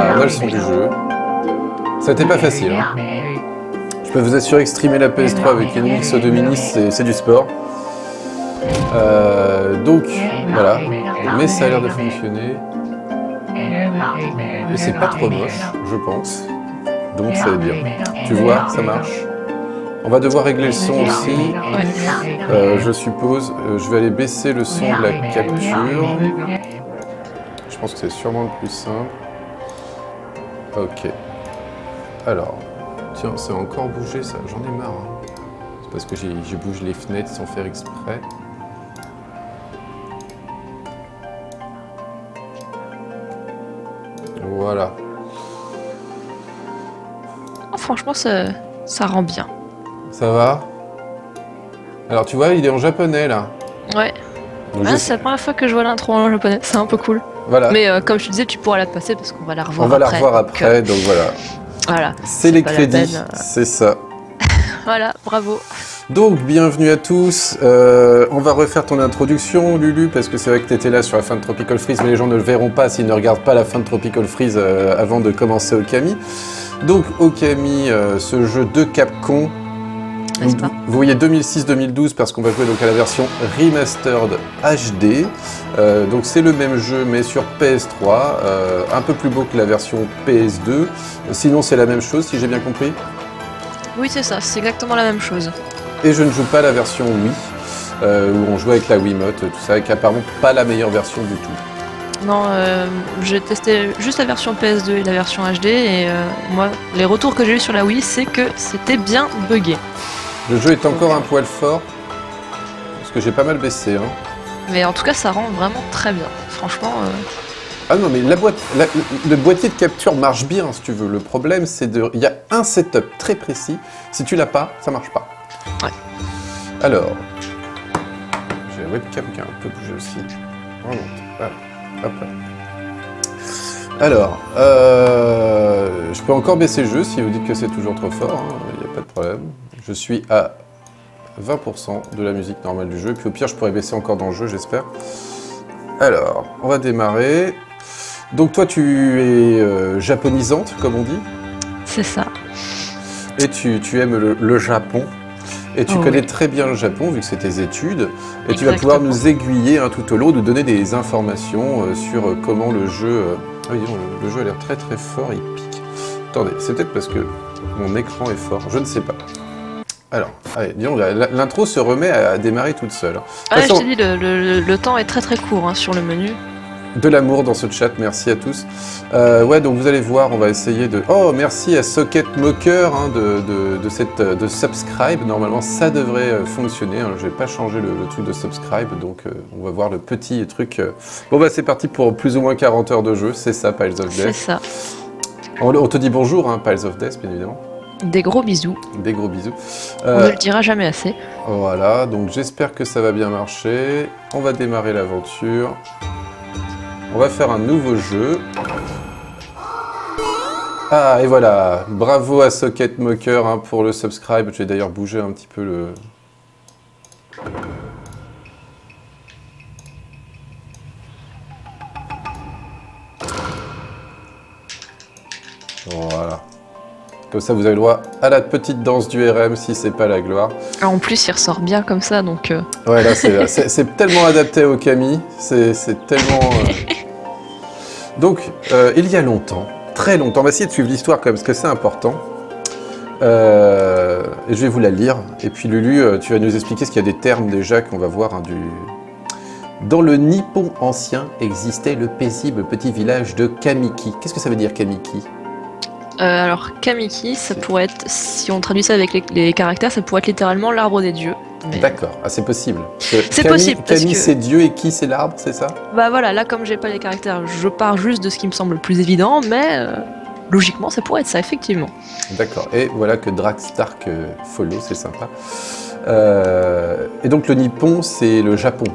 Ah, on a le son du jeu. Ça n'était pas facile. Hein. Je peux vous assurer que streamer la PS3 avec NX Mini, c'est du sport. Donc, voilà. Mais ça a l'air de fonctionner. Et c'est pas trop moche, je pense. Donc ça va être bien. Tu vois, ça marche. On va devoir régler le son aussi. Je suppose. Je vais aller baisser le son de la capture. Je pense que c'est sûrement le plus simple. Ok. Alors, tiens, ça a encore bougé ça. J'en ai marre. Hein. C'est parce que je bouge les fenêtres sans faire exprès. Voilà. Oh, franchement, ça rend bien. Ça va? Alors tu vois, il est en japonais là. Ouais. Ah, c'est la première fois que je vois l'intro en japonais, c'est un peu cool. Voilà. Mais comme je te disais, tu pourras la passer parce qu'on va la revoir après. On va après, la revoir après, donc voilà. Voilà. C'est les crédits, c'est ça. Voilà, bravo. Donc, bienvenue à tous. On va refaire ton introduction, Lulu, parce que c'est vrai que tu étais là sur la fin de Tropical Freeze, mais les gens ne le verront pas s'ils ne regardent pas la fin de Tropical Freeze avant de commencer Okami. Donc, Okami, ce jeu de Capcom. Vous voyez 2006-2012 parce qu'on va jouer donc à la version Remastered HD. Donc c'est le même jeu mais sur PS3, un peu plus beau que la version PS2. Sinon c'est la même chose si j'ai bien compris. Oui c'est ça, c'est exactement la même chose. Et je ne joue pas la version Wii, où on joue avec la Wiimote, tout ça, qui est apparemment pas la meilleure version du tout. Non, j'ai testé juste la version PS2 et la version HD et moi les retours que j'ai eu sur la Wii c'est que c'était bien buggé. Le jeu est encore un poil fort, parce que j'ai pas mal baissé. Hein. Mais en tout cas, ça rend vraiment très bien. Franchement... Ah non, mais le boîtier de capture marche bien, si tu veux. Le problème, c'est de... Il y a un setup très précis. Si tu l'as pas, ça marche pas. Ouais. Alors... J'ai la webcam qui a un peu bougé aussi. Remonte. Voilà. Hop là. Alors... Je peux encore baisser le jeu, si vous dites que c'est toujours trop fort. Il n'y a pas de problème. Je suis à 20% de la musique normale du jeu. Puis au pire, je pourrais baisser encore dans le jeu, j'espère. Alors, on va démarrer. Donc toi, tu es japonisante, comme on dit. C'est ça. Et tu aimes le Japon. Et tu connais très bien le Japon, vu que c'est tes études. Et tu vas pouvoir nous aiguiller tout au long, nous donner des informations sur comment le jeu... oui, le jeu a l'air très très fort, il pique. Attendez, c'est peut-être parce que mon écran est fort, je ne sais pas. Alors, allez, disons, l'intro se remet à démarrer toute seule. Ah, je t'ai dit, le temps est très très court sur le menu. De l'amour dans ce chat, merci à tous. Ouais, donc vous allez voir, on va essayer de... Oh, merci à Socket Mocker de subscribe. Normalement, ça devrait fonctionner. Je vais pas changer le truc de subscribe, donc on va voir le petit truc. Bon, bah c'est parti pour plus ou moins 40 heures de jeu. C'est ça, Piles of Death. C'est ça. On te dit bonjour, Piles of Death, bien évidemment. Des gros bisous. Des gros bisous. On ne le dira jamais assez. Voilà, donc j'espère que ça va bien marcher. On va démarrer l'aventure. On va faire un nouveau jeu. Ah, et voilà. Bravo à Socket Mocker pour le subscribe. Je vais d'ailleurs bouger un petit peu le... Voilà. Comme ça, vous avez le droit à la petite danse du RM si c'est pas la gloire. En plus, il ressort bien comme ça, donc... Ouais, là, c'est tellement adapté au Okami. C'est tellement... Donc, il y a longtemps, très longtemps, on va essayer de suivre l'histoire quand même, parce que c'est important. Et je vais vous la lire. Et puis, Lulu, tu vas nous expliquer ce qu'il y a des termes déjà qu'on va voir du... Dans le Nippon ancien existait le paisible petit village de Kamiki. Qu'est-ce que ça veut dire, Kamiki ? Alors, Kamiki, ça pourrait être, si on traduit ça avec les caractères, ça pourrait être littéralement l'arbre des dieux. Mais... D'accord, ah, c'est possible. C'est possible. Kami, c'est Dieu et qui c'est l'arbre, c'est ça? Bah voilà, là, comme j'ai pas les caractères, je pars juste de ce qui me semble le plus évident, mais logiquement, ça pourrait être ça, effectivement. D'accord, et voilà que Dragstark follow, c'est sympa. Et donc, le Nippon, c'est le Japon.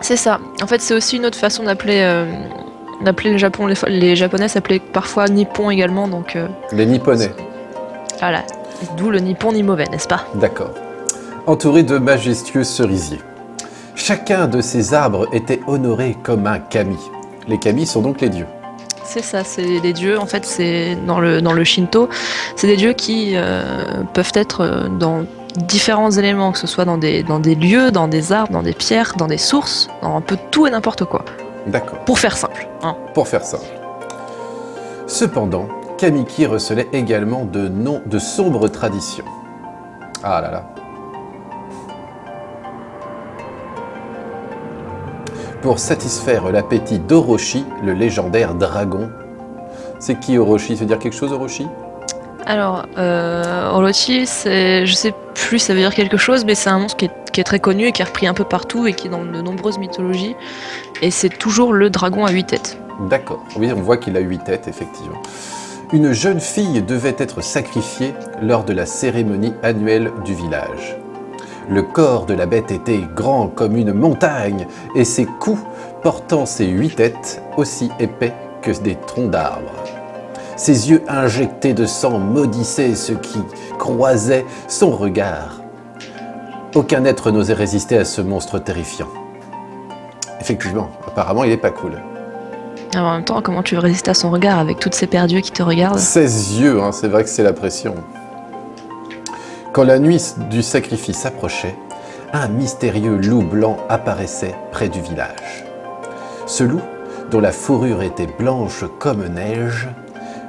C'est ça. En fait, c'est aussi une autre façon d'appeler le Japon. Les Japonais s'appelaient parfois Nippon également, donc... Les Nipponais. Voilà, d'où le Nippon ni mauvais, n'est-ce pas? D'accord. Entouré de majestueux cerisiers. Chacun de ces arbres était honoré comme un kami. Les kami sont donc les dieux. C'est ça, c'est des dieux, en fait, c'est dans le Shinto, c'est des dieux qui peuvent être dans différents éléments, que ce soit dans des lieux, dans des arbres, dans des pierres, dans des sources, dans un peu tout et n'importe quoi. D'accord. Pour faire simple. Hein. Pour faire simple. Cependant, Kamiki recelait également de sombres traditions. Ah là là. Pour satisfaire l'appétit d'Orochi, le légendaire dragon. C'est qui Orochi? Ça veut dire quelque chose, Orochi? Alors, Orochi, je sais plus, ça veut dire quelque chose, mais c'est un monstre qui est très connu et qui est repris un peu partout et qui est dans de nombreuses mythologies. Et c'est toujours le dragon à 8 têtes. D'accord. Oui, on voit qu'il a 8 têtes, effectivement. Une jeune fille devait être sacrifiée lors de la cérémonie annuelle du village. Le corps de la bête était grand comme une montagne et ses coups portant ses 8 têtes aussi épais que des troncs d'arbres. Ses yeux injectés de sang maudissaient ceux qui croisaient son regard. Aucun être n'osait résister à ce monstre terrifiant. Effectivement, apparemment il est pas cool. Alors, en même temps, comment tu veux résister à son regard avec toutes ces paires d'yeux qui te regardent? 16 yeux, hein, c'est vrai que c'est la pression. Quand la nuit du sacrifice approchait, un mystérieux loup blanc apparaissait près du village. Ce loup, dont la fourrure était blanche comme neige,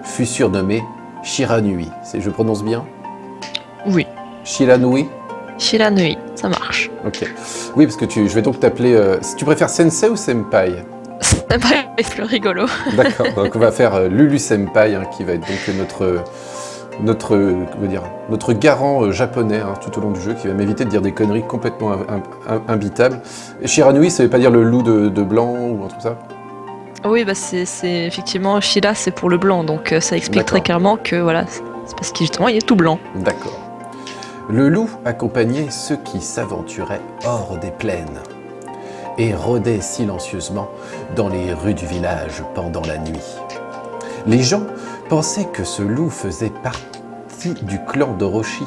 fut surnommé Shiranui. Je prononce bien? Oui. Shiranui? Shiranui, ça marche. Ok. Oui, parce que je vais donc t'appeler... si tu préfères Sensei ou Senpai? Senpai est plus rigolo. D'accord, donc on va faire Lulu Senpai, hein, qui va être donc notre garant japonais, hein, tout au long du jeu, qui va m'éviter de dire des conneries complètement imbitables. Et Shiranui, ça veut pas dire le loup de blanc ou un truc comme ça? Oui, bah c'est effectivement, Shira c'est pour le blanc, donc ça explique très clairement que voilà, c'est parce qu'il justement il est tout blanc. D'accord. Le loup accompagnait ceux qui s'aventuraient hors des plaines et rôdait silencieusement dans les rues du village pendant la nuit. Les gens pensaient que ce loup faisait partie du clan d'Orochi.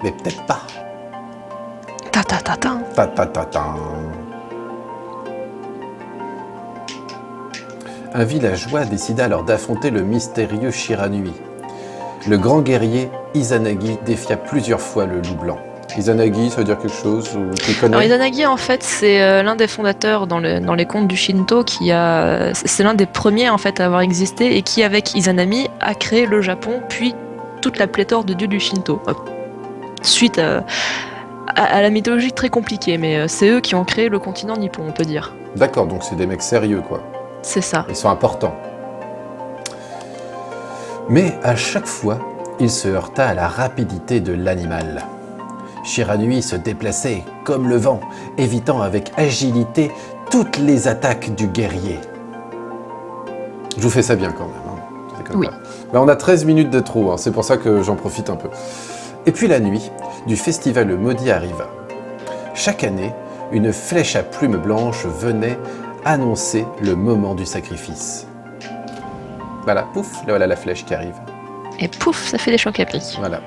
Mais peut-être pas. Ta-ta-ta-ta. Ta-ta-ta-ta. Un villageois décida alors d'affronter le mystérieux Shiranui. Le grand guerrier Izanagi défia plusieurs fois le loup blanc. Izanagi, ça veut dire quelque chose ou tu connais? Alors Izanagi, en fait, c'est l'un des fondateurs dans les contes du Shinto c'est l'un des premiers en fait à avoir existé et qui, avec Izanami, a créé le Japon, puis toute la pléthore de dieux du Shinto. Suite à la mythologie très compliquée, mais c'est eux qui ont créé le continent nippon, on peut dire. D'accord, donc c'est des mecs sérieux, quoi. C'est ça. Ils sont importants. Mais à chaque fois, il se heurta à la rapidité de l'animal. Shiranui se déplaçait comme le vent, évitant avec agilité toutes les attaques du guerrier. Je vous fais ça bien quand même. Hein. Oui. Ben, on a 13 minutes de trop, hein. C'est pour ça que j'en profite un peu. Et puis la nuit du festival maudit arriva. Chaque année, une flèche à plumes blanches venait annoncer le moment du sacrifice. Voilà, pouf, là voilà la flèche qui arrive. Et pouf, ça fait des chocs à pic. Voilà.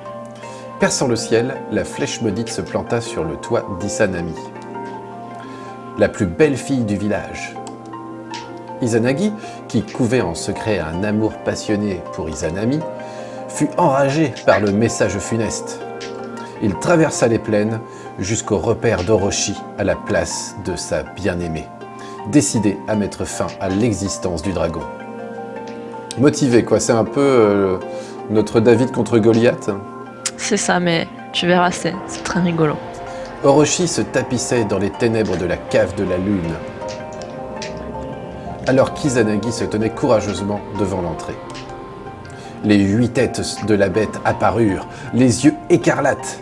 Perçant le ciel, la flèche maudite se planta sur le toit d'Izanami, la plus belle fille du village. Izanagi, qui couvait en secret un amour passionné pour Izanami, fut enragé par le message funeste. Il traversa les plaines jusqu'au repère d'Orochi à la place de sa bien-aimée, décidé à mettre fin à l'existence du dragon. Motivé, quoi, c'est un peu notre David contre Goliath. C'est ça, mais tu verras, c'est très rigolo. Orochi se tapissait dans les ténèbres de la cave de la lune, alors qu'Izanagi se tenait courageusement devant l'entrée. Les 8 têtes de la bête apparurent, les yeux écarlates.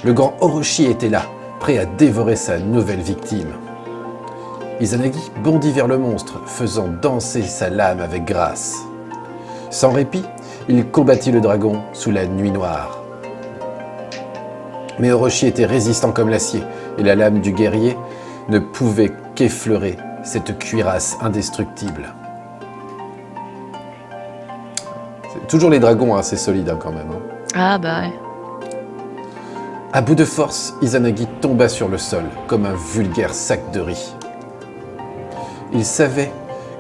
Le grand Orochi était là, prêt à dévorer sa nouvelle victime. Izanagi bondit vers le monstre, faisant danser sa lame avec grâce. Sans répit, il combattit le dragon sous la nuit noire. Mais Orochi était résistant comme l'acier, et la lame du guerrier ne pouvait qu'effleurer cette cuirasse indestructible. C'est toujours les dragons, hein, c'est solide hein, quand même. Hein. Ah bah ouais. À bout de force, Izanagi tomba sur le sol, comme un vulgaire sac de riz. Il savait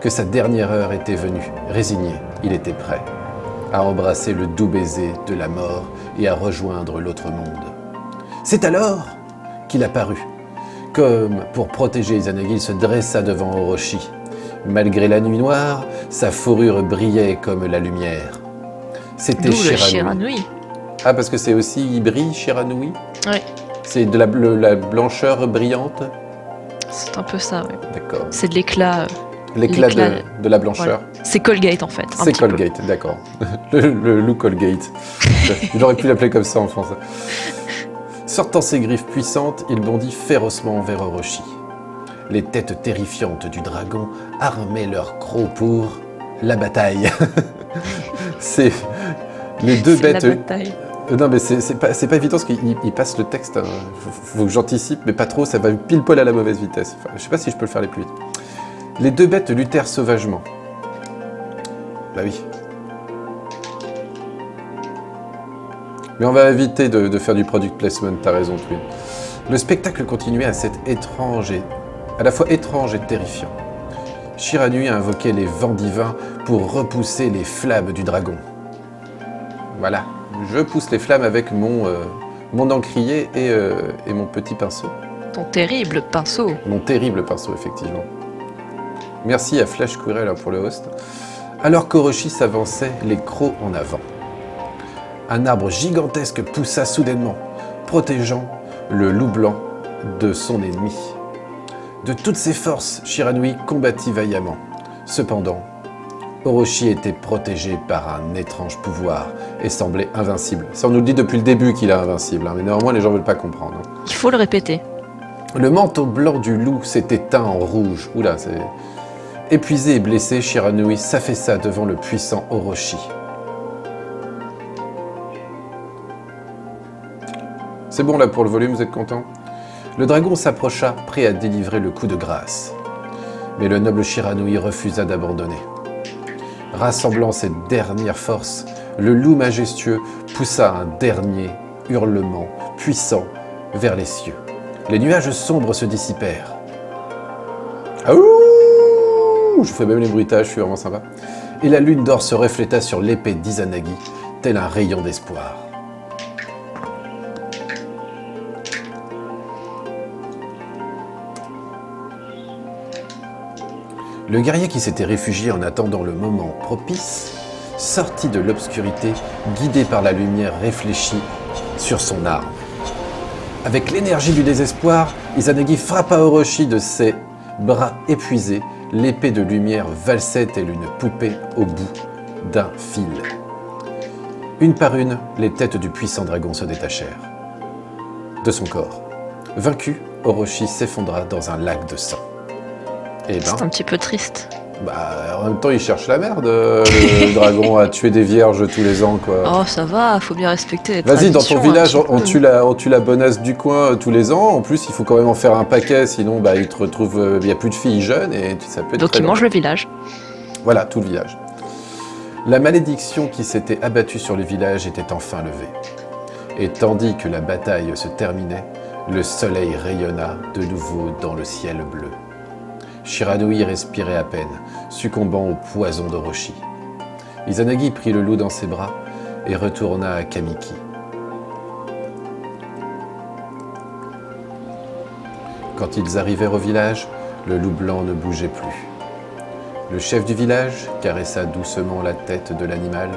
que sa dernière heure était venue. Résigné, il était prêt à embrasser le doux baiser de la mort et à rejoindre l'autre monde. C'est alors qu'il apparut. Comme pour protéger Izanagi, il se dressa devant Orochi. Malgré la nuit noire, sa fourrure brillait comme la lumière. C'était Shiranui. Ah, parce que c'est aussi il brille, Shiranui? Oui. C'est de la blancheur brillante? C'est un peu ça, oui. D'accord. C'est de l'éclat. L'éclat de la blancheur. Voilà. C'est Colgate en fait. C'est Colgate, d'accord. le loup Colgate. J'aurais pu l'appeler comme ça en français. Sortant ses griffes puissantes, il bondit férocement vers Orochi. Les têtes terrifiantes du dragon armaient leurs crocs pour la bataille. C'est les deux bêtes. La bataille. Non, mais c'est pas évident parce qu'il passe le texte. Hein. Faut que j'anticipe, mais pas trop, ça va pile poil à la mauvaise vitesse. Enfin, je sais pas si je peux le faire aller plus vite. Les deux bêtes luttèrent sauvagement. Bah oui. Mais on va éviter de faire du product placement, t'as raison, Twin. Le spectacle continuait à la fois étrange et terrifiant. Shiranui invoquait les vents divins pour repousser les flammes du dragon. Voilà, je pousse les flammes avec mon encrier et mon petit pinceau. Ton terrible pinceau. Mon terrible pinceau, effectivement. Merci à Flash Quirrell pour le host. Alors qu'Orochi s'avançait, les crocs en avant. Un arbre gigantesque poussa soudainement, protégeant le loup blanc de son ennemi. De toutes ses forces, Shiranui combattit vaillamment. Cependant, Orochi était protégé par un étrange pouvoir et semblait invincible. Ça, on nous le dit depuis le début qu'il est invincible, hein, mais néanmoins, les gens ne veulent pas comprendre. Hein. Il faut le répéter. Le manteau blanc du loup s'était teint en rouge. Oula, c'est... Épuisé et blessé, Shiranui s'affaissa devant le puissant Orochi. C'est bon là pour le volume, vous êtes content? Le dragon s'approcha, prêt à délivrer le coup de grâce. Mais le noble Shiranui refusa d'abandonner. Rassemblant ses dernières forces, le loup majestueux poussa un dernier hurlement puissant vers les cieux. Les nuages sombres se dissipèrent. Aouh! Je fais même les bruitages, je suis vraiment sympa. Et la lune d'or se refléta sur l'épée d'Izanagi, tel un rayon d'espoir. Le guerrier qui s'était réfugié en attendant le moment propice sortit de l'obscurité, guidé par la lumière réfléchie sur son arme. Avec l'énergie du désespoir, Izanagi frappa Orochi de ses bras épuisés. L'épée de lumière valsait telle une poupée au bout d'un fil. Une par une, les têtes du puissant dragon se détachèrent de son corps. Vaincu, Orochi s'effondra dans un lac de sang. Et c'est un petit peu triste. Bah, en même temps, il cherche la merde, le dragon, à tuer des vierges tous les ans, quoi. Oh, ça va, faut bien respecter les traditions. Vas-y, dans ton village, on tue la bonasse du coin tous les ans. En plus, il faut quand même en faire un paquet, sinon, bah, il te retrouve, il n'y a plus de filles jeunes et ça peut être. Donc, il mange le village. Voilà, tout le village. La malédiction qui s'était abattue sur le village était enfin levée. Et tandis que la bataille se terminait, le soleil rayonna de nouveau dans le ciel bleu. Shiranui respirait à peine, succombant au poison d'Orochi. Izanagi prit le loup dans ses bras et retourna à Kamiki. Quand ils arrivèrent au village, le loup blanc ne bougeait plus. Le chef du village caressa doucement la tête de l'animal.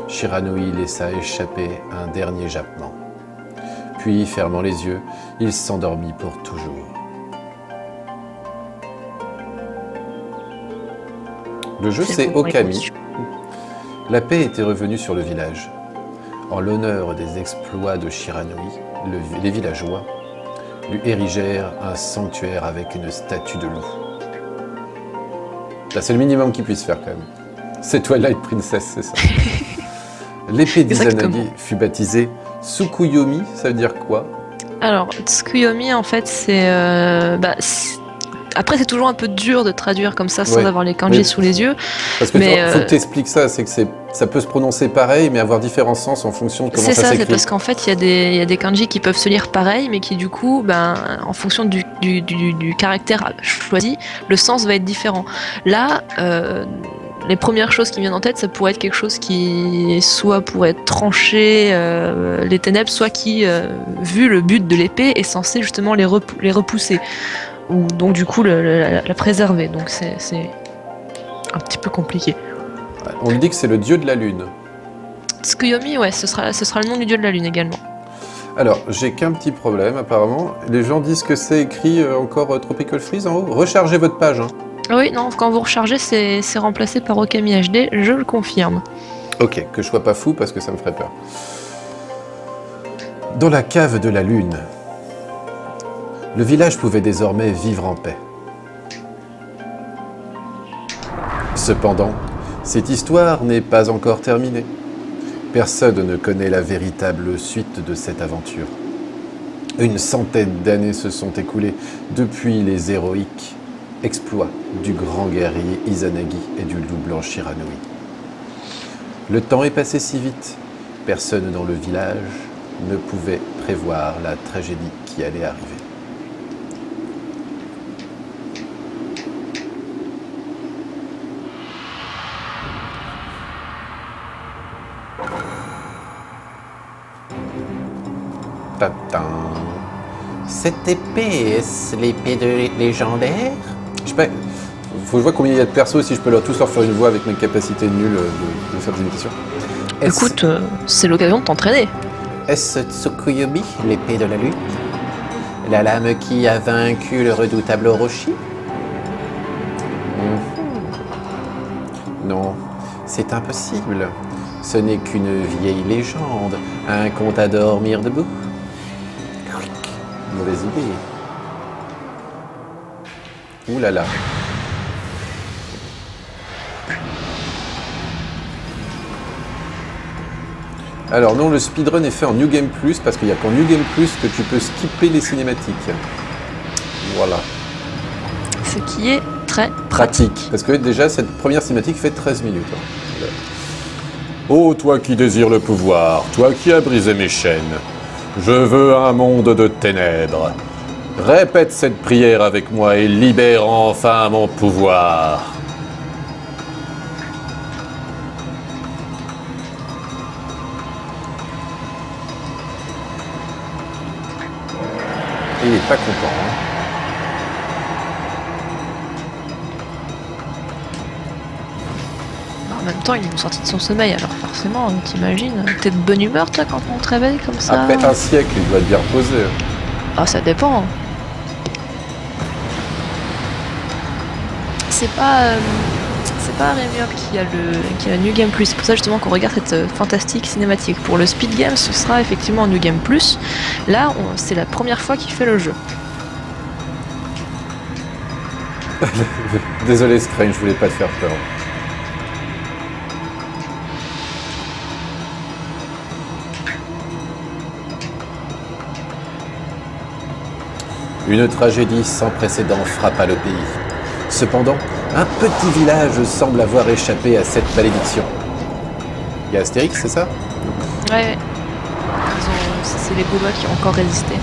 Shiranui laissa échapper un dernier jappement. Puis, fermant les yeux, il s'endormit pour toujours. Le jeu, c'est Okami. La paix était revenue sur le village. En l'honneur des exploits de Shiranui, les villageois lui érigèrent un sanctuaire avec une statue de loup. Là, c'est le minimum qu'ils puissent faire quand même. C'est Twilight Princess, c'est ça. L'épée d'Izanagi fut baptisée Tsukuyomi, ça veut dire quoi? Alors, Tsukuyomi, en fait, c'est... Après, c'est toujours un peu dur de traduire comme ça sans Ouais. avoir les kanji Oui. sous les yeux. Parce que Mais, faut que tu expliques ça, c'est que ça peut se prononcer pareil, mais avoir différents sens en fonction de comment C'est ça ça, c'est s'écrit. parce qu'en fait, il y a des kanji qui peuvent se lire pareil, mais qui du coup, en fonction du caractère choisi, le sens va être différent. Là, les premières choses qui me viennent en tête, ça pourrait être quelque chose qui soit pourrait trancher les ténèbres, soit qui, vu le but de l'épée, est censé justement les repousser. Ou donc du coup la préserver. Donc c'est un petit peu compliqué. On dit que c'est le dieu de la lune. Tsukuyomi, ouais, ce sera le nom du dieu de la lune également. Alors, j'ai qu'un petit problème apparemment. Les gens disent que c'est écrit encore Tropical Freeze en haut. Rechargez votre page. Hein. Oui, non, quand vous rechargez, c'est remplacé par Okami HD, je le confirme. Ok, que je sois pas fou parce que ça me ferait peur. Dans la cave de la lune, le village pouvait désormais vivre en paix. Cependant, cette histoire n'est pas encore terminée. Personne ne connaît la véritable suite de cette aventure. Une centaine d'années se sont écoulées depuis les héroïques exploits du grand guerrier Izanagi et du loup blanc Shiranui. Le temps est passé si vite, personne dans le village ne pouvait prévoir la tragédie qui allait arriver. Tatin. Cette épée, est-ce l'épée de légendaire? Je sais pas, faut que je vois combien il y a de persos, si je peux tous leur faire une voix avec mes capacités nulles de faire des imitations. Écoute, c'est l'occasion de t'entraîner. Est-ce Tsukuyomi, l'épée de la lune? La lame qui a vaincu le redoutable Orochi? Non, C'est impossible. Ce n'est qu'une vieille légende, un conte à dormir debout. mauvaise idée. Ouh là là. Alors non, le speedrun est fait en New Game Plus parce qu'il n'y a qu'en New Game Plus que tu peux skipper les cinématiques. Voilà. Ce qui est très Pratique. Parce que déjà, cette première cinématique fait 13 minutes. Hein. Ô toi qui désires le pouvoir, toi qui as brisé mes chaînes, je veux un monde de ténèbres. Répète cette prière avec moi et libère enfin mon pouvoir. Il n'est pas content. Hein. En même temps, ils l'ont sorti de son sommeil, alors forcément, t'imagines, t'es de bonne humeur toi quand on te réveille comme ça. Après un siècle, il doit être bien reposé. Ah, ça dépend. C'est pas Rémi Hop qui a le New Game Plus. C'est pour ça justement qu'on regarde cette fantastique cinématique. Pour le Speed Game, ce sera effectivement New Game Plus. Là, c'est la première fois qu'il fait le jeu. Désolé Scrane, je voulais pas te faire peur. Une tragédie sans précédent frappa le pays. Cependant, un petit village semble avoir échappé à cette malédiction. Il y a Astérix, c'est ça? Ouais. C'est les Gaulois qui ont encore résisté.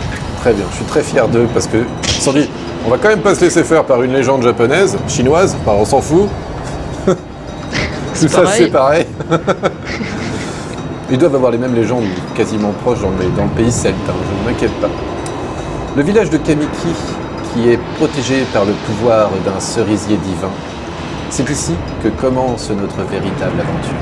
Très bien, je suis très fier d'eux parce que, sans dire, on va quand même pas se laisser faire par une légende japonaise, chinoise, enfin, on s'en fout. Tout ça, c'est pareil. Ils doivent avoir les mêmes légendes quasiment proches dans le pays celte, hein, je ne m'inquiète pas. Le village de Kamiki, qui est protégé par le pouvoir d'un cerisier divin, c'est ici que commence notre véritable aventure.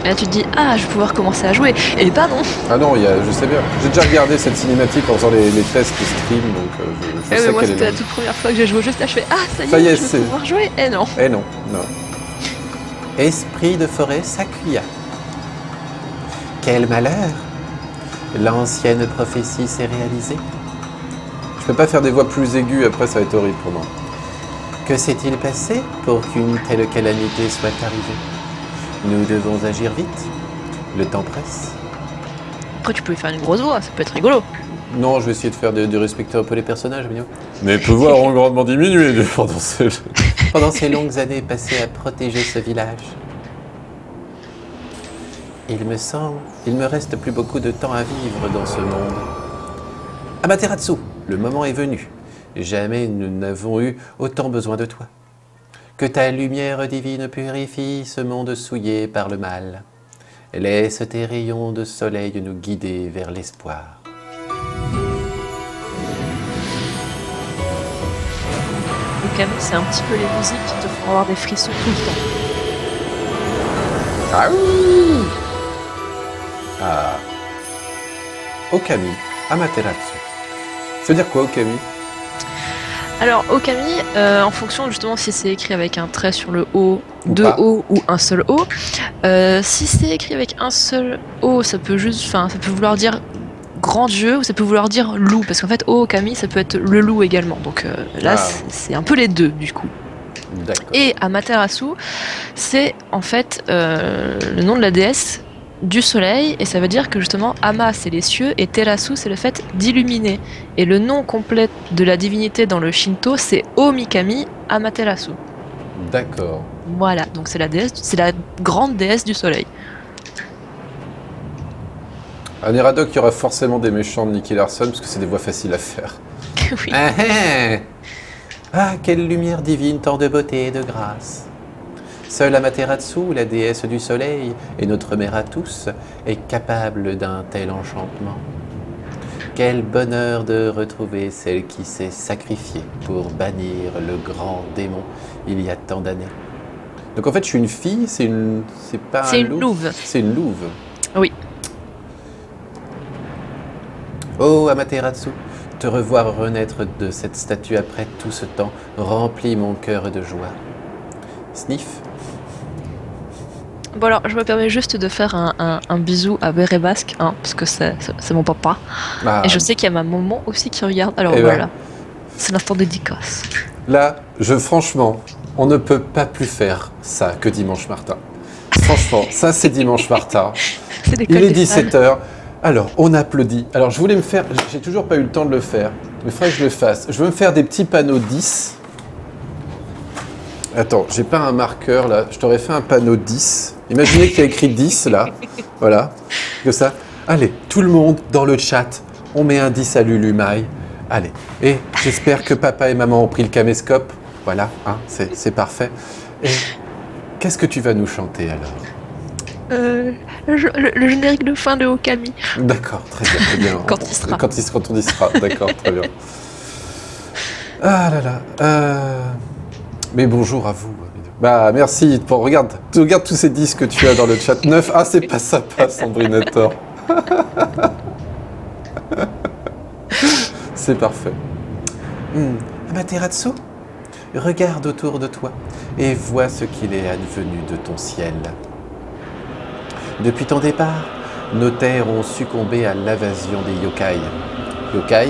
Et là tu te dis, ah, je vais pouvoir commencer à jouer. Et bah non. Ah non, je sais bien. J'ai déjà regardé cette cinématique en faisant les tests stream, donc je sais moi qu'elle c'était est la toute première fois que j'ai joué juste là, je fais, ah, ça Ça y y est, est, je vais pouvoir jouer. Et non. Eh non, non. Esprit de forêt Sakuya. Quel malheur! L'ancienne prophétie s'est réalisée. Je peux pas faire des voix plus aiguës, après ça va être horrible pour moi. Que s'est-il passé pour qu'une telle calamité soit arrivée? Nous devons agir vite. Le temps presse. Après tu peux faire une grosse voix, ça peut être rigolo. Non, je vais essayer de faire de respecter un peu les personnages, Mignon. Mes pouvoirs ont grandement diminué Pendant ces longues années passées à protéger ce village. Il me semble, il me reste plus beaucoup de temps à vivre dans ce monde. Amaterasu, le moment est venu. Jamais nous n'avons eu autant besoin de toi. Que ta lumière divine purifie ce monde souillé par le mal. Laisse tes rayons de soleil nous guider vers l'espoir. Okami, c'est un petit peu les musiques qui te font avoir des frissons tout le temps. Ah oui. Ah. Okami, Amaterasu. Ça veut dire quoi, Okami? Alors, Okami, en fonction justement si c'est écrit avec un trait sur le O, Ou deux pas. O ou un seul O, si c'est écrit avec un seul O, ça peut vouloir dire grand dieu ou ça peut vouloir dire loup, parce qu'en fait, Okami, ça peut être le loup également. Donc là, Ah. c'est un peu les deux du coup. D'accord. Et Amaterasu, c'est en fait le nom de la déesse du soleil, et ça veut dire que justement Ama c'est les cieux et Terasu c'est le fait d'illuminer. Et le nom complet de la divinité dans le Shinto c'est Omikami Amaterasu. D'accord. Voilà, donc c'est la grande déesse du soleil. À Neradoc, il y aura forcément des méchants de Nicky Larson, parce que c'est des voix faciles à faire. Oui. Ah, ah. Ah, quelle lumière divine, tant de beauté et de grâce. Seule Amaterasu, la déesse du soleil, et notre mère à tous, est capable d'un tel enchantement. Quel bonheur de retrouver celle qui s'est sacrifiée pour bannir le grand démon il y a tant d'années. Donc en fait, je suis une fille, c'est pas C'est un une loup. louve. C'est une louve. Oui. Oh Amaterasu, te revoir renaître de cette statue après tout ce temps remplit mon cœur de joie. Sniff. Bon alors, je me permets juste de faire un bisou à Béret Basque, hein, parce que c'est mon papa. Ah, Et je sais qu'il y a ma maman aussi qui regarde. Alors Eh ben. voilà, c'est l'instant dédicace. Là, franchement, on ne peut pas plus faire ça que Dimanche Martin. Franchement, ça c'est Dimanche Martin. C'est l'école Il est des fans. 17h. Alors, on applaudit. Alors, je voulais me faire... J'ai toujours pas eu le temps de le faire. Mais il faudrait que je le fasse. Je veux me faire des petits panneaux 10. Attends, j'ai pas un marqueur là. Je t'aurais fait un panneau 10. Imaginez qu'il y a écrit 10 là. Voilà. Que ça. Allez, tout le monde dans le chat. On met un 10 à Lulu Mai. Allez. Et j'espère que papa et maman ont pris le caméscope. Voilà, hein, c'est parfait. Et qu'est-ce que tu vas nous chanter alors? Le générique de fin de Okami. D'accord, très bien, très bien. Quand il sera. Quand on y sera, d'accord, très bien. Ah là là. Mais bonjour à vous. Bah merci. Regarde tous ces disques que tu as dans le chat. 9. Ah, c'est pas sympa, Sandrinator. C'est parfait. Amaterasu, regarde autour de toi et vois ce qu'il est advenu de ton ciel. Depuis ton départ, nos terres ont succombé à l'invasion des yokai. Yokai,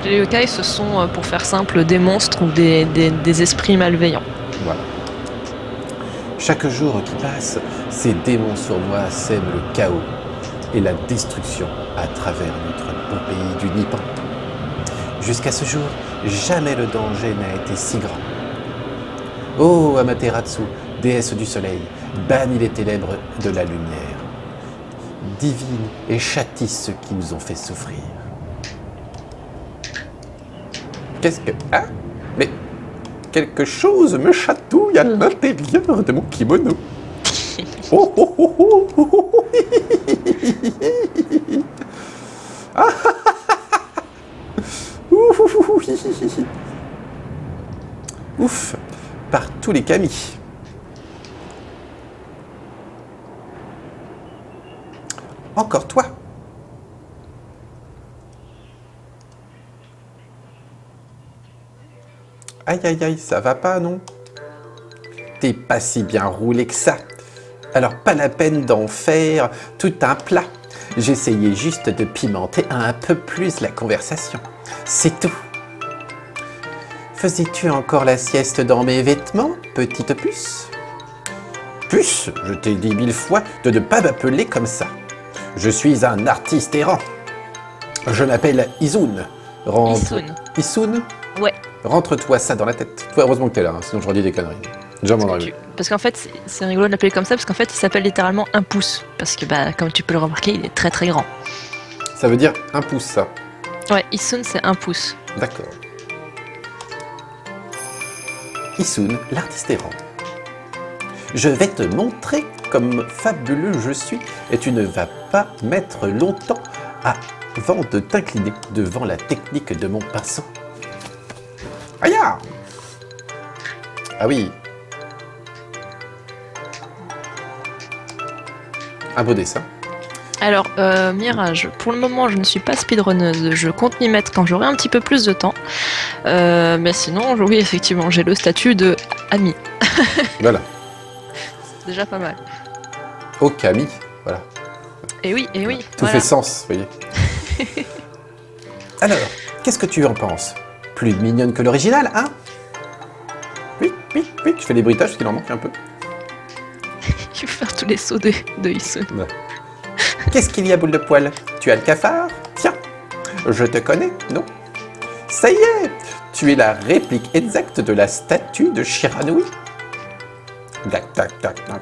Les yokai, ce sont, pour faire simple, des monstres ou des esprits malveillants. voilà. Chaque jour qui passe, ces démons sournois sèment le chaos et la destruction à travers notre beau pays du Nippon. Jusqu'à ce jour, jamais le danger n'a été si grand. Oh Amaterasu, déesse du soleil, bannis les ténèbres de la lumière. Divine et châtie ceux qui nous ont fait souffrir. Qu'est-ce que... Ah, mais quelque chose me chatouille à l'intérieur de mon kimono. Oh, oh, oh, oh, oh, oh, oh. Ah, ah, ah, ah. Ouh, ouh, ouh, hi. Ouf, par tous les camis. Encore toi. Aïe, aïe, aïe, ça va pas, non? T'es pas si bien roulé que ça. Alors pas la peine d'en faire tout un plat. J'essayais juste de pimenter un peu plus la conversation. C'est tout. Faisais-tu encore la sieste dans mes vêtements, petite puce? Puce, je t'ai dit 1000 fois de ne pas m'appeler comme ça. Je suis un artiste errant. Je m'appelle Izun. Issun. Issun. Ouais. Rentre-toi ça dans la tête. Toi, heureusement que t'es là, hein, sinon je redis des conneries. Jamais en arrivé. Parce qu'en fait, c'est rigolo de l'appeler comme ça, parce qu'en fait, il s'appelle littéralement un pouce. Parce que, bah, comme tu peux le remarquer, il est très très grand. Ça veut dire un pouce, ça. Ouais, Issun, c'est un pouce. D'accord. Issun, l'artiste errant. Je vais te montrer comme fabuleux je suis, et tu ne vas pas mettre longtemps avant de t'incliner devant la technique de mon pinceau. Aïe! Ah oui. Un beau dessin. Alors, Mirage, pour le moment, je ne suis pas speedrunneuse. Je compte m'y mettre quand j'aurai un petit peu plus de temps. Mais sinon, oui, effectivement, j'ai le statut de ami. Voilà. C'est déjà pas mal. Okami. Voilà. Et oui, et oui. Tout fait sens, vous voyez. Alors, qu'est-ce que tu en penses? Plus mignonne que l'original, hein? Oui, oui, oui. Je fais les bruitages parce qu'il en manque un peu. Il faut faire tous les sauts de Issun. Ouais. Qu'est-ce qu'il y a, boule de poil? Tu as le cafard? Tiens, je te connais, non? Ça y est, tu es la réplique exacte de la statue de Shiranui. Tac, tac, tac, tac.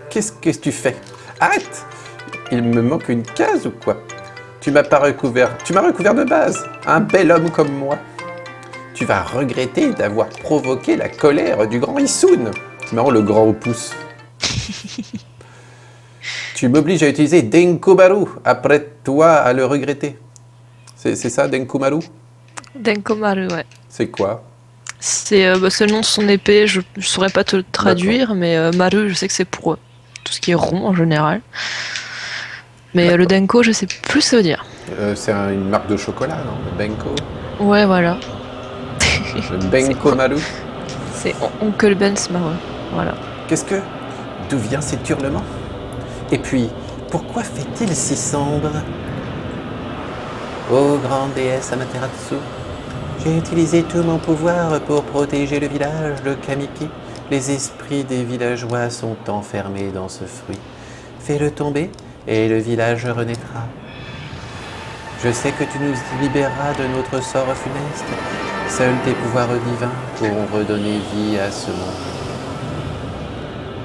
Qu'est-ce que tu fais? Arrête! Il me manque une case ou quoi? Tu m'as recouvert de base, un bel homme comme moi. Tu vas regretter d'avoir provoqué la colère du grand Issun. C'est marrant, le grand au pouce. Tu m'obliges à utiliser Denkomaru, après toi à le regretter. C'est ça, Denkomaru? Denkomaru, ouais. C'est quoi? C'est le nom de son épée, je saurais pas te le traduire, mais Maru, je sais que c'est pour tout ce qui est rond en général. Mais le Denko, je sais plus ce que ça veut dire. C'est une marque de chocolat, non? Le Benko? Ouais, voilà. Le Benkomaru? C'est Oncle Ben's Maru, voilà. Qu'est-ce que... D'où vient cet hurlement? Et puis, pourquoi fait-il si sombre? Ô grande déesse Amaterasu, j'ai utilisé tout mon pouvoir pour protéger le village de Kamiki. Les esprits des villageois sont enfermés dans ce fruit. Fais-le tomber et le village renaîtra. Je sais que tu nous libéreras de notre sort funeste. Seuls tes pouvoirs divins pourront redonner vie à ce monde.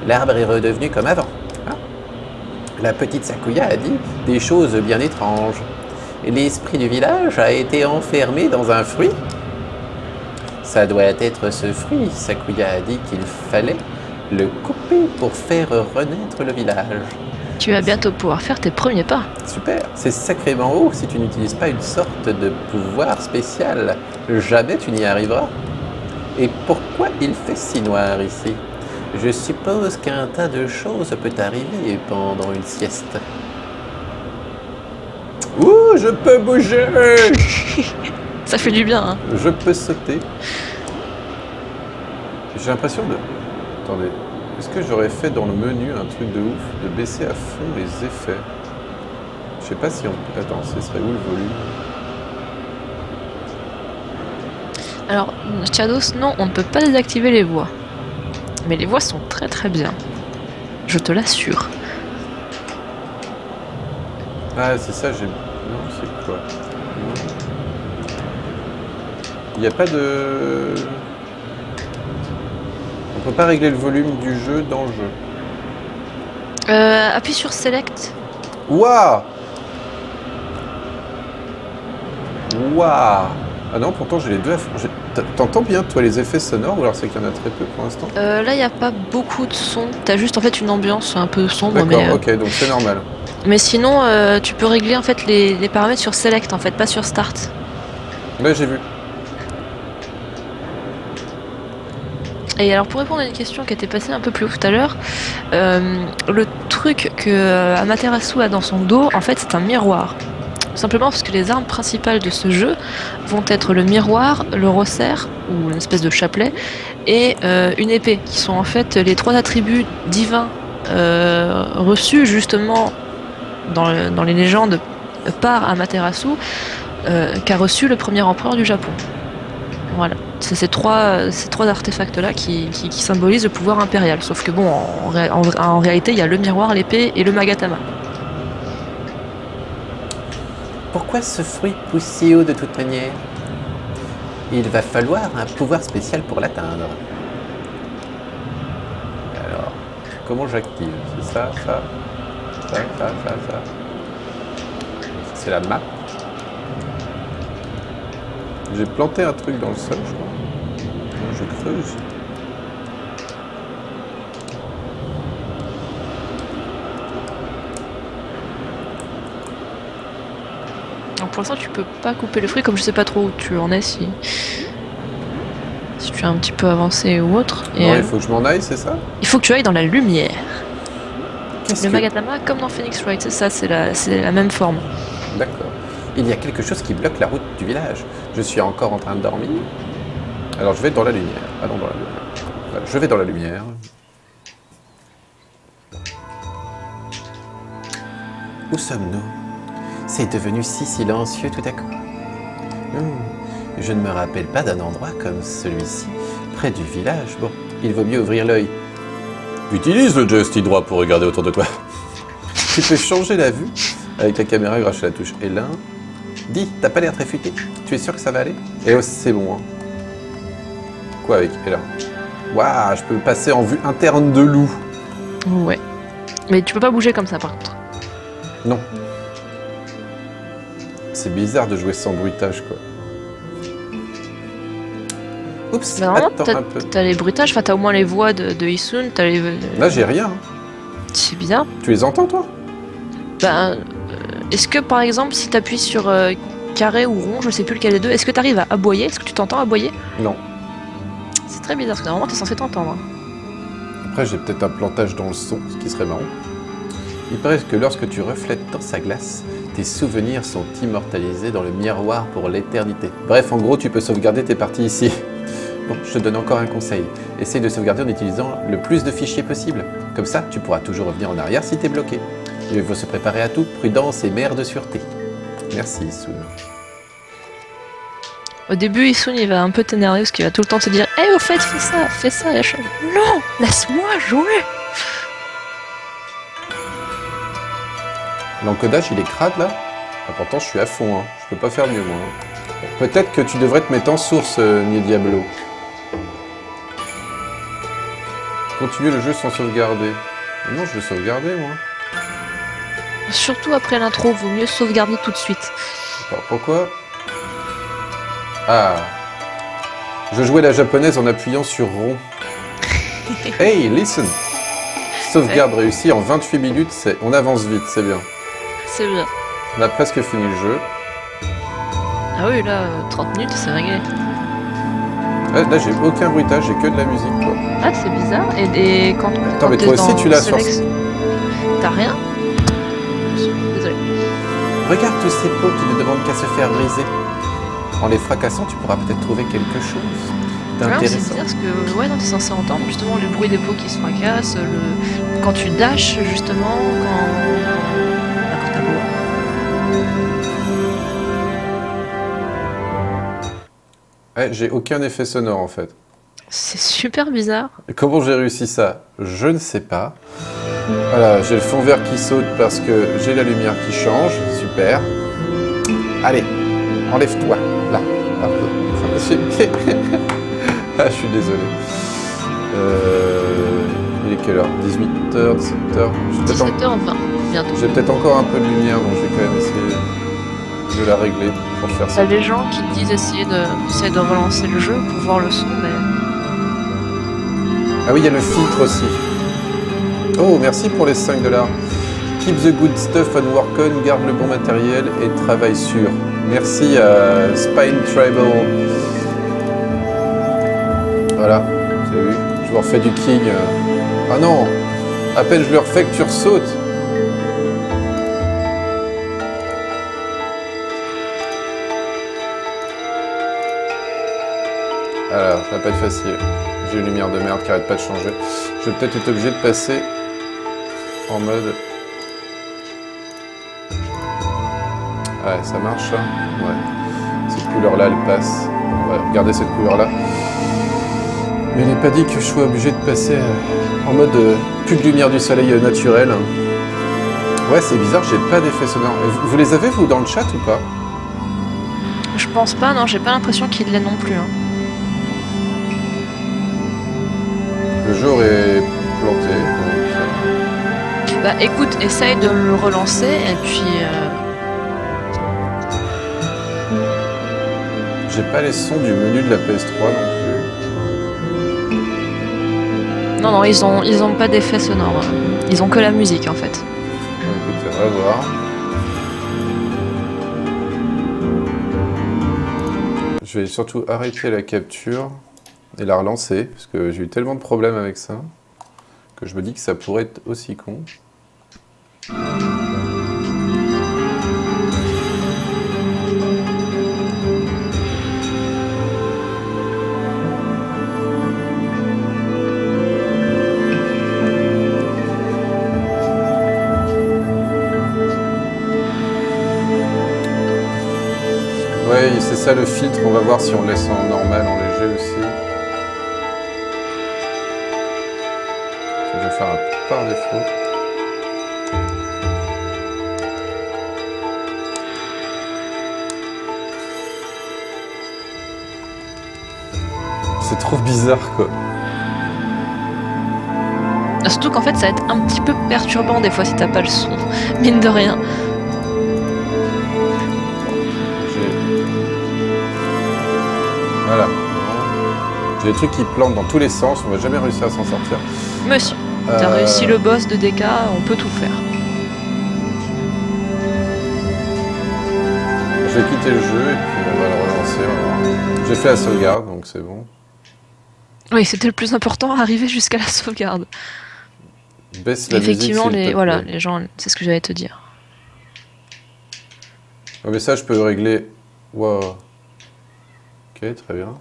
L'arbre est redevenu comme avant. Hein? La petite Sakuya a dit des choses bien étranges. L'esprit du village a été enfermé dans un fruit. Ça doit être ce fruit. Sakuya a dit qu'il fallait le couper pour faire renaître le village. Tu vas bientôt pouvoir faire tes premiers pas. Super, c'est sacrément haut si tu n'utilises pas une sorte de pouvoir spécial. Jamais tu n'y arriveras. Et pourquoi il fait si noir ici? Je suppose qu'un tas de choses peut arriver pendant une sieste. Ouh, je peux bouger! Ça fait du bien, hein. Je peux sauter. J'ai l'impression de... Attendez, est-ce que j'aurais fait dans le menu un truc de ouf, de baisser à fond les effets? Je sais pas si on... Attends, ce serait où le volume? Alors, Shadows, non, on ne peut pas désactiver les voix. Mais les voix sont très très bien. Je te l'assure. Ah, c'est ça, j'ai... Non, c'est quoi? Il n'y a pas de... On peut pas régler le volume du jeu dans le jeu. Appuie sur Select. Waouh! Waouh! Ah non, pourtant j'ai les deux à fond. T'entends bien, toi, les effets sonores, ou alors c'est qu'il y en a très peu pour l'instant? Là, il n'y a pas beaucoup de son. T'as juste en fait une ambiance un peu sombre. D'accord, ok, donc c'est normal. Mais sinon, tu peux régler en fait les paramètres sur Select, en fait, pas sur Start. Ouais, j'ai vu. Et alors, pour répondre à une question qui était passée un peu plus haut tout à l'heure, le truc que Amaterasu a dans son dos, en fait, c'est un miroir. Simplement parce que les armes principales de ce jeu vont être le miroir, le resserre, ou une espèce de chapelet, et une épée, qui sont en fait les trois attributs divins reçus justement dans les légendes par Amaterasu, qu'a reçu le premier empereur du Japon. Voilà, c'est ces trois artefacts-là qui symbolisent le pouvoir impérial. Sauf que bon, en réalité, il y a le miroir, l'épée et le Magatama. Pourquoi ce fruit pousse si haut de toute manière? Il va falloir un pouvoir spécial pour l'atteindre. Alors, comment j'active? C'est ça, ça, ça, ça, ça, ça. C'est la map. J'ai planté un truc dans le sol, je crois. Je creuse. Alors pour l'instant, tu peux pas couper le fruit, comme je sais pas trop où tu en es, si tu as un petit peu avancé ou autre. Et Non, il faut que je m'en aille, c'est ça? il faut que tu ailles dans la lumière. Qu'est-ce Le que... Magatama, comme dans Phoenix Wright, c'est ça, c'est la même forme. D'accord. Il y a quelque chose qui bloque la route du village. Je suis encore en train de dormir. Alors je vais dans la lumière. Allons dans la lumière. Voilà, je vais dans la lumière. Où sommes-nous? C'est devenu si silencieux tout à coup. Je ne me rappelle pas d'un endroit comme celui-ci, près du village. Bon, il vaut mieux ouvrir l'œil. Utilise le joystick droit pour regarder autour de toi. Tu peux changer la vue avec la caméra grâce à la touche L1. Dis, t'as pas l'air très futé. Tu es sûr que ça va aller? Et oh, c'est bon. Hein. Quoi avec L1? Waouh, je peux passer en vue interne de loup. Ouais. Mais tu peux pas bouger comme ça, par contre. Non. C'est bizarre de jouer sans bruitage, quoi. Oups, Mais normalement, attends un peu. t'as les bruitages, enfin t'as au moins les voix de Issun, t'as les... Là, j'ai rien. Hein. C'est bizarre. Tu les entends, toi? Ben, est-ce que par exemple, si t'appuies sur carré ou rond, je sais plus lequel des deux, est-ce que t'arrives à aboyer? Est-ce que tu t'entends aboyer? Non. C'est très bizarre, parce que normalement t'es censé t'entendre. Après, j'ai peut-être un plantage dans le son, ce qui serait marrant. Il paraît que lorsque tu reflètes dans sa glace, tes souvenirs sont immortalisés dans le miroir pour l'éternité. Bref, en gros, tu peux sauvegarder tes parties ici. Bon, je te donne encore un conseil. Essaye de sauvegarder en utilisant le plus de fichiers possible. Comme ça, tu pourras toujours revenir en arrière si t'es bloqué. Il faut se préparer à tout, prudence et mère de sûreté. Merci, Issun. Au début, Issun il va un peu t'énerver parce qu'il va tout le temps te dire « Hey, au fait, fais ça, et je fais « Non, laisse-moi jouer !» L'encodage, il est crade, là? Ah, pourtant, je suis à fond, hein. Je peux pas faire mieux, moi. Hein. Peut-être que tu devrais te mettre en source, Nier Diablo. Continuer le jeu sans sauvegarder. Non, je vais sauvegarder, moi. Surtout après l'intro, vaut mieux sauvegarder tout de suite. Alors, pourquoi? Ah. Je jouais la japonaise en appuyant sur rond. Hey, listen! Sauvegarde réussie en 28 minutes, on avance vite, c'est bien. C'est bien. On a presque fini le jeu. Ah oui, là, 30 minutes, c'est réglé. Là, j'ai aucun bruitage, j'ai que de la musique, quoi. Ah, c'est bizarre. Et quand Attends, mais toi aussi, tu l'as sur... T'as rien? Désolé. Regarde tous ces pots qui ne demandent qu'à se faire briser. En les fracassant, tu pourras peut-être trouver quelque chose C'est d'intéressant. bizarre parce que, ouais, non, t'es censé entendre justement le bruit des pots qui se fracassent, quand tu dashes, justement, quand t'as beau. Ouais, j'ai aucun effet sonore, en fait. C'est super bizarre. Et comment j'ai réussi ça? Je ne sais pas. Voilà, j'ai le fond vert qui saute parce que j'ai la lumière qui change. Super. Allez, enlève-toi. Là. Ah, je suis désolé. Il est quelle heure? 18h, 17h? 17h20, bientôt. J'ai peut-être encore un peu de lumière, donc je vais quand même essayer de la régler pour faire ça. T'as des gens qui te disent essayer de relancer le jeu pour voir le son, mais... Ah oui, il y a le filtre aussi. Oh, merci pour les 5 $. Keep the good stuff and work on, garde le bon matériel et travaille sur. Merci à Spine Tribal. Voilà, vous avez vu, je vous refais du king. Ah non, à peine je le refais que tu ressautes. Alors, ça va pas être facile. J'ai une lumière de merde qui arrête pas de changer. Je vais peut-être être obligé de passer en mode... Ouais, ça marche, hein? Ouais. Cette couleur-là, elle passe. On va regarder cette couleur-là. Mais il n'est pas dit que je sois obligé de passer en mode plus de lumière du soleil naturel. Ouais, c'est bizarre, j'ai pas d'effet sonore. Vous les avez, vous, dans le chat ou pas? Je pense pas, non, j'ai pas l'impression qu'il l'ait non plus. Hein. Le jeu aurait planté. Donc... Bah écoute, essaye de le relancer et puis... J'ai pas les sons du menu de la PS3 non plus. Non, non, ils ont pas d'effet sonore. Ils ont que la musique en fait. Écoute, on va voir. Je vais surtout arrêter la capture et la relancer, parce que j'ai eu tellement de problèmes avec ça, que je me dis que ça pourrait être aussi con. Ouais, c'est ça le filtre, on va voir si on le laisse en normal, en léger aussi. Je vais faire un par défaut. C'est trop bizarre quoi. Surtout qu'en fait ça va être un petit peu perturbant des fois si t'as pas le son, mine de rien. Voilà. J'ai des trucs qui plantent dans tous les sens, on va jamais réussir à s'en sortir. Monsieur, t'as réussi le boss de DK, on peut tout faire. Je vais quitter le jeu et puis on va le relancer. J'ai fait la sauvegarde, donc c'est bon. Oui, c'était le plus important, arriver jusqu'à la sauvegarde. Baisse la Effectivement, musique, voilà, les gens, c'est ce que j'allais te dire. Oh, mais ça, je peux régler. Wow. Ok, très bien.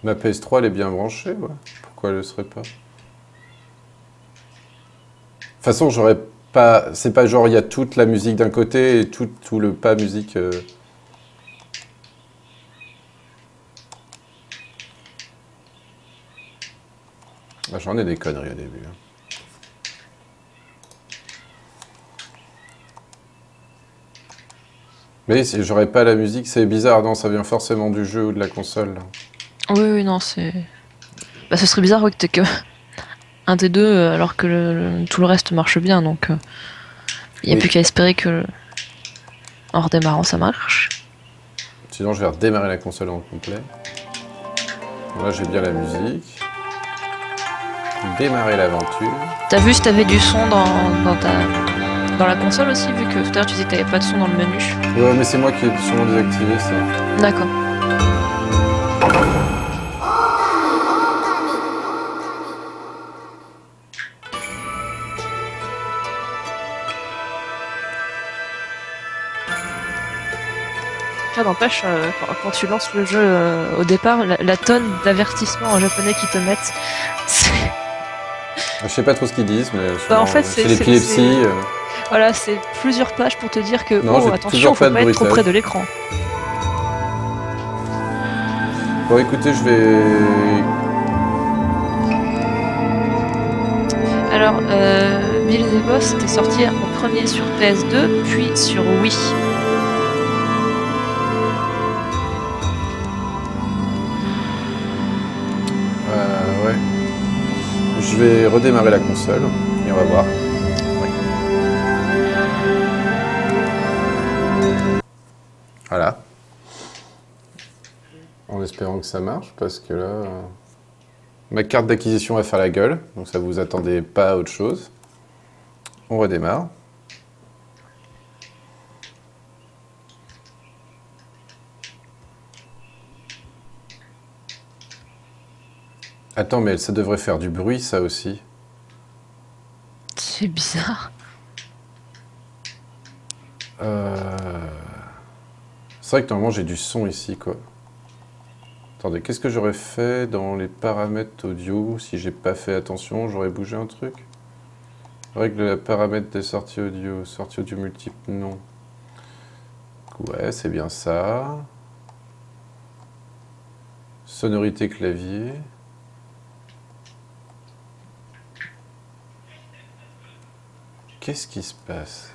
Ma PS3, elle est bien branchée, ouais. Pourquoi elle ne serait pas? De toute façon, j'aurais pas... C'est pas genre, il y a toute la musique d'un côté et tout le pas musique... Ah, j'en ai des conneries au début. Hein. Mais j'aurais pas la musique, c'est bizarre, non, ça vient forcément du jeu ou de la console. Là. Oui, oui, non, c'est... Bah, ce serait bizarre ouais, que t'aies que un des deux, alors que tout le reste marche bien, donc... Il n'y a plus qu'à espérer que... En redémarrant, ça marche. Sinon, je vais redémarrer la console en complet. Là, j'ai bien la musique. Démarrer l'aventure. T'as vu si t'avais du son dans la console aussi, vu que tout à l'heure tu disais que t'avais pas de son dans le menu. Ouais, mais c'est moi qui ai sûrement désactivé ça. D'accord. Ça n'empêche, quand tu lances le jeu au départ, la tonne d'avertissements en japonais qu'ils te mettent, c'est... Je sais pas trop ce qu'ils disent, mais Bah, en fait, c'est l'épilepsie. Voilà, c'est plusieurs pages pour te dire que, Non, oh, attention, faut pas être trop près de l'écran. Bon, écoutez, je vais... Alors, Bill the Boss était sorti en premier sur PS2, puis sur Wii. Ouais. Je vais redémarrer la console et on va voir. Oui. Voilà. En espérant que ça marche, parce que là... Ma carte d'acquisition va faire la gueule, donc ça vous attendez pas à autre chose. On redémarre. Attends, mais ça devrait faire du bruit, ça aussi. C'est bizarre. C'est vrai que normalement j'ai du son ici, quoi. Attendez, qu'est-ce que j'aurais fait dans les paramètres audio si j'ai pas fait attention? J'aurais bougé un truc? Règle la paramètre des sorties audio multiples, non. Ouais, c'est bien ça. Sonorité clavier. Qu'est-ce qui se passe?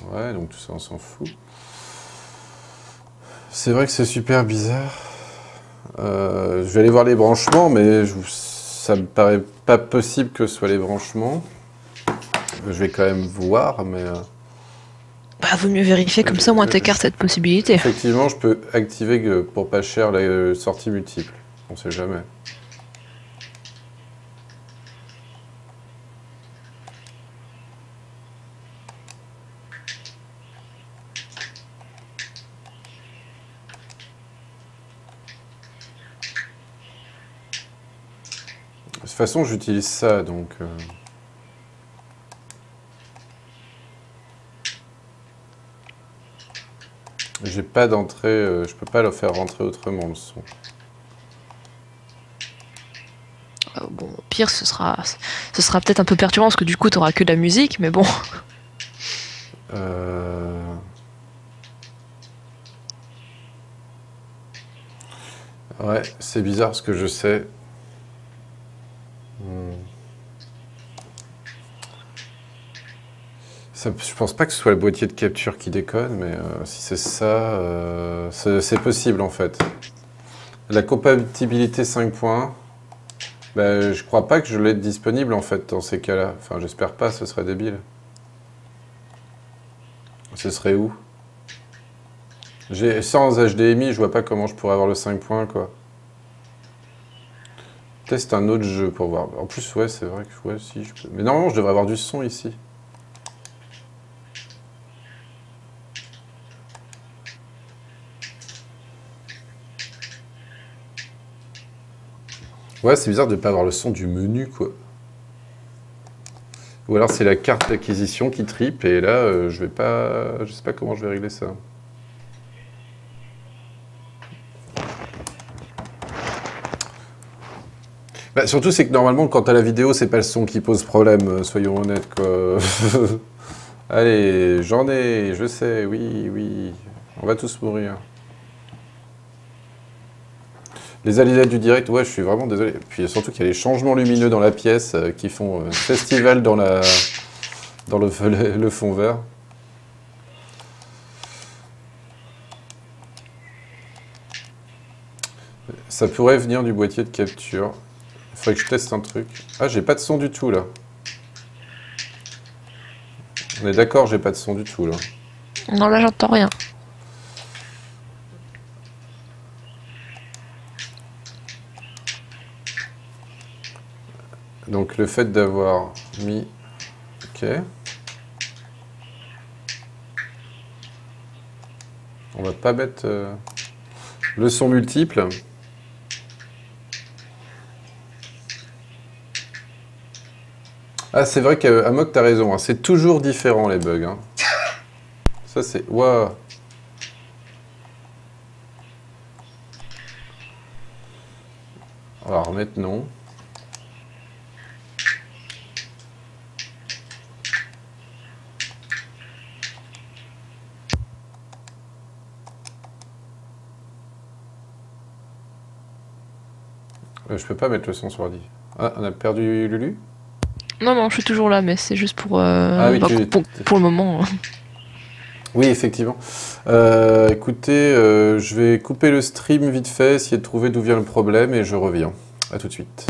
Ouais, donc tout ça, on s'en fout. C'est vrai que c'est super bizarre. Je vais aller voir les branchements, mais ça me paraît pas possible que ce soit les branchements. Je vais quand même voir, mais... Bah, vaut mieux vérifier, comme ça, au moins t'écartes cette possibilité. Effectivement, je peux activer pour pas cher la sortie multiple. On sait jamais. De toute façon, j'utilise ça, donc... J'ai pas d'entrée, je peux pas le faire rentrer autrement, le son. Bon, au pire, ce sera peut-être un peu perturbant, parce que du coup, t'auras que de la musique, mais bon. Ouais, c'est bizarre, ce que je sais. Je pense pas que ce soit le boîtier de capture qui déconne, mais si c'est ça, c'est possible en fait. La compatibilité 5 points, bah, je crois pas que je l'ai disponible en fait dans ces cas-là. Enfin, j'espère pas, ce serait débile. Ce serait où? Sans HDMI, je vois pas comment je pourrais avoir le 5 points quoi. Teste un autre jeu pour voir. En plus, ouais, c'est vrai que ouais, si je peux. Mais normalement, je devrais avoir du son ici. Ouais, c'est bizarre de ne pas avoir le son du menu, quoi. Ou alors c'est la carte d'acquisition qui tripe, et là, je sais pas comment je vais régler ça. Bah, surtout, c'est que normalement, quand t'as la vidéo, c'est pas le son qui pose problème, soyons honnêtes, quoi. Allez, j'en ai, je sais, oui, oui. On va tous mourir. Les aléas du direct, ouais, je suis vraiment désolé. Puis surtout qu'il y a les changements lumineux dans la pièce qui font festival dans le fond vert. Ça pourrait venir du boîtier de capture. Il faudrait que je teste un truc. Ah, j'ai pas de son du tout là. On est d'accord, j'ai pas de son du tout là. Non, là, j'entends rien. Donc le fait d'avoir mis... Ok. On va pas mettre le son multiple. Ah, c'est vrai qu'Amok, t'as raison. Hein. C'est toujours différent les bugs. Hein. Ça c'est... Waouh. On va remettre non. Je peux pas mettre le son sur l'ordi. Ah, on a perdu Lulu? Non, non, je suis toujours là, mais c'est juste pour, oui, pour le moment. Oui, effectivement. Écoutez, je vais couper le stream vite fait, essayer de trouver d'où vient le problème et je reviens. À tout de suite.